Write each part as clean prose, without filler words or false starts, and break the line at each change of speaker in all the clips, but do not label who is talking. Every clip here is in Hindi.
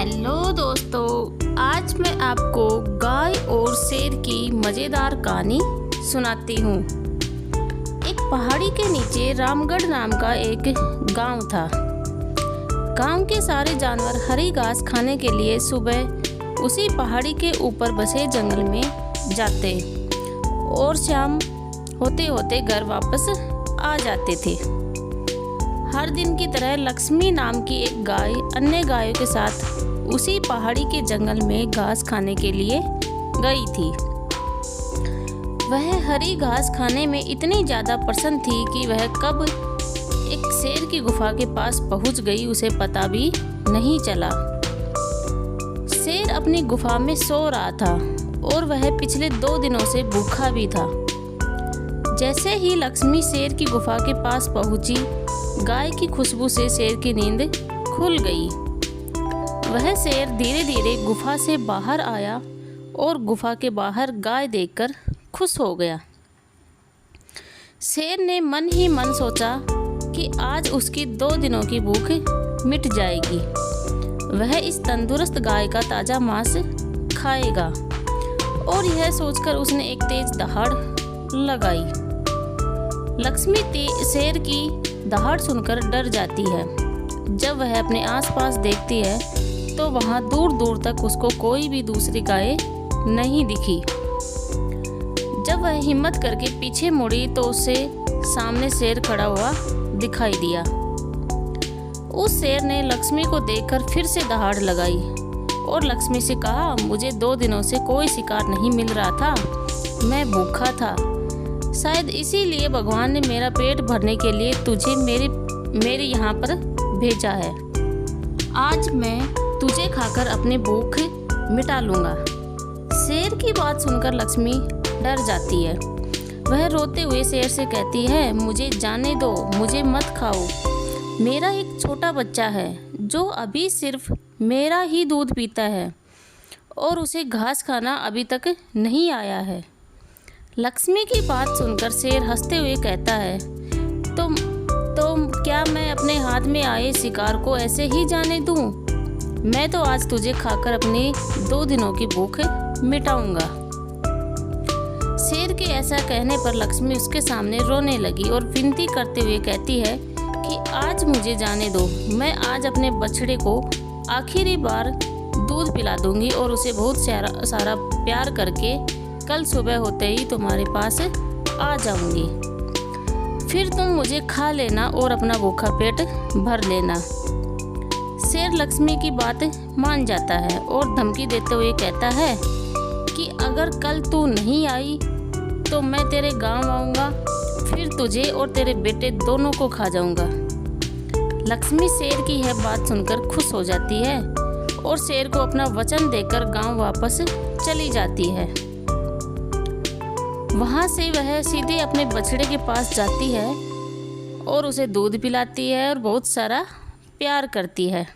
हेलो दोस्तों, आज मैं आपको गाय और शेर की मज़ेदार कहानी सुनाती हूँ। एक पहाड़ी के नीचे रामगढ़ नाम का एक गांव था। गांव के सारे जानवर हरी घास खाने के लिए सुबह उसी पहाड़ी के ऊपर बसे जंगल में जाते और शाम होते होते घर वापस आ जाते थे। हर दिन की तरह लक्ष्मी नाम की एक गाय अन्य गायों के साथ उसी पहाड़ी के जंगल में घास खाने के लिए गई थी। वह हरी घास खाने में इतनी ज़्यादा प्रसन्न थी कि वह कब एक शेर की गुफा के पास पहुंच गई उसे पता भी नहीं चला। शेर अपनी गुफा में सो रहा था और वह पिछले 2 दिनों से भूखा भी था। जैसे ही लक्ष्मी शेर की गुफा के पास पहुंची, गाय की खुशबू से शेर की नींद खुल गई। वह शेर धीरे धीरे गुफा से बाहर आया और गुफा के बाहर गाय देखकर खुश हो गया। शेर ने मन ही मन सोचा कि आज उसकी 2 दिनों की भूख मिट जाएगी। वह इस तंदुरुस्त गाय का ताज़ा मांस खाएगा और यह सोचकर उसने एक तेज दहाड़ लगाई। लक्ष्मी शेर की दहाड़ सुनकर डर जाती है। जब वह अपने आसपास देखती है तो वहां दूर दूर तक उसको कोई भी दूसरी गाय नहीं दिखी। जब वह हिम्मत करके पीछे मुड़ी तो उसे सामने शेर खड़ा हुआ दिखाई दिया। उस शेर ने लक्ष्मी को देखकर फिर से दहाड़ लगाई और लक्ष्मी से कहा, मुझे 2 दिनों से कोई शिकार नहीं मिल रहा था, मैं भूखा था। शायद इसीलिए भगवान ने मेरा पेट भरने के लिए तुझे मेरे यहाँ पर भेजा है। आज मैं तुझे खाकर अपनी भूख मिटा लूँगा। शेर की बात सुनकर लक्ष्मी डर जाती है। वह रोते हुए शेर से कहती है, मुझे जाने दो, मुझे मत खाओ। मेरा एक छोटा बच्चा है जो अभी सिर्फ मेरा ही दूध पीता है और उसे घास खाना अभी तक नहीं आया है। लक्ष्मी की बात सुनकर शेर हंसते हुए कहता है, तो क्या मैं अपने हाथ में आए शिकार को ऐसे ही जाने दूं? मैं तो आज तुझे खाकर अपनी 2 दिनों की भूख मिटाऊंगा। शेर के ऐसा कहने पर लक्ष्मी उसके सामने रोने लगी और विनती करते हुए कहती है कि आज मुझे जाने दो, मैं आज अपने बछड़े को आखिरी बार दूध पिला दूंगी और उसे बहुत सारा प्यार करके कल सुबह होते ही तुम्हारे पास आ जाऊंगी। फिर तुम मुझे खा लेना और अपना भूखा पेट भर लेना। शेर लक्ष्मी की बात मान जाता है और धमकी देते हुए कहता है कि अगर कल तू नहीं आई तो मैं तेरे गांव आऊँगा, फिर तुझे और तेरे बेटे दोनों को खा जाऊँगा। लक्ष्मी शेर की यह बात सुनकर खुश हो जाती है और शेर को अपना वचन देकर गांव वापस चली जाती है। वहाँ से वह सीधे अपने बछड़े के पास जाती है और उसे दूध पिलाती है और बहुत सारा प्यार करती है।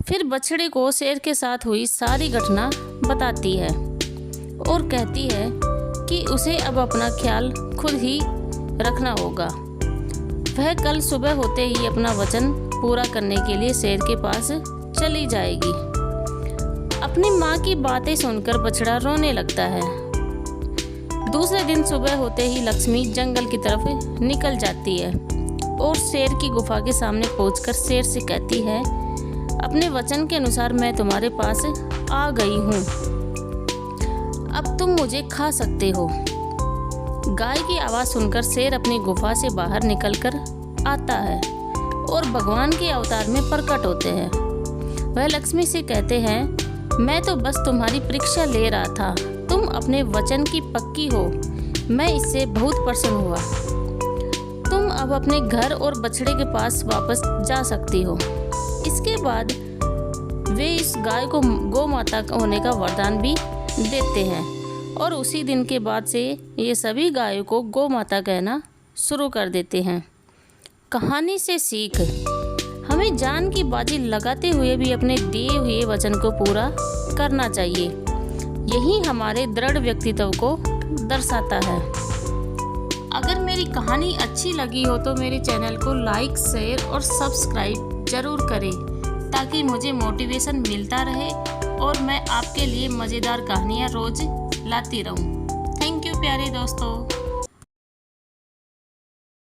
फिर बछड़े को शेर के साथ हुई सारी घटना बताती है और कहती है कि उसे अब अपना ख्याल खुद ही रखना होगा। वह कल सुबह होते ही अपना वचन पूरा करने के लिए शेर के पास चली जाएगी। अपनी माँ की बातें सुनकर बछड़ा रोने लगता है। दूसरे दिन सुबह होते ही लक्ष्मी जंगल की तरफ निकल जाती है और शेर की गुफा के सामने पहुंचकर शेर से कहती है, अपने वचन के अनुसार मैं तुम्हारे पास आ गई हूँ, अब तुम मुझे खा सकते हो। गाय की आवाज़ सुनकर शेर अपनी गुफा से बाहर निकलकर आता है और भगवान के अवतार में प्रकट होते हैं। वह लक्ष्मी से कहते हैं, मैं तो बस तुम्हारी परीक्षा ले रहा था, तुम अपने वचन की पक्की हो, मैं इससे बहुत प्रसन्न हुआ। तुम अब अपने घर और बछड़े के पास वापस जा सकती हो। इसके बाद वे इस गाय को गौ माता होने का वरदान भी देते हैं और उसी दिन के बाद से ये सभी गायों को गौ माता कहना शुरू कर देते हैं। कहानी से सीख, हमें जान की बाजी लगाते हुए भी अपने दिए हुए वचन को पूरा करना चाहिए। यही हमारे दृढ़ व्यक्तित्व को दर्शाता है। अगर मेरी कहानी अच्छी लगी हो तो मेरे चैनल को लाइक, शेयर और सब्सक्राइब जरूर करें ताकि मुझे मोटिवेशन मिलता रहे और मैं आपके लिए मज़ेदार कहानियाँ रोज़ लाती रहूँ। थैंक यू प्यारे दोस्तों।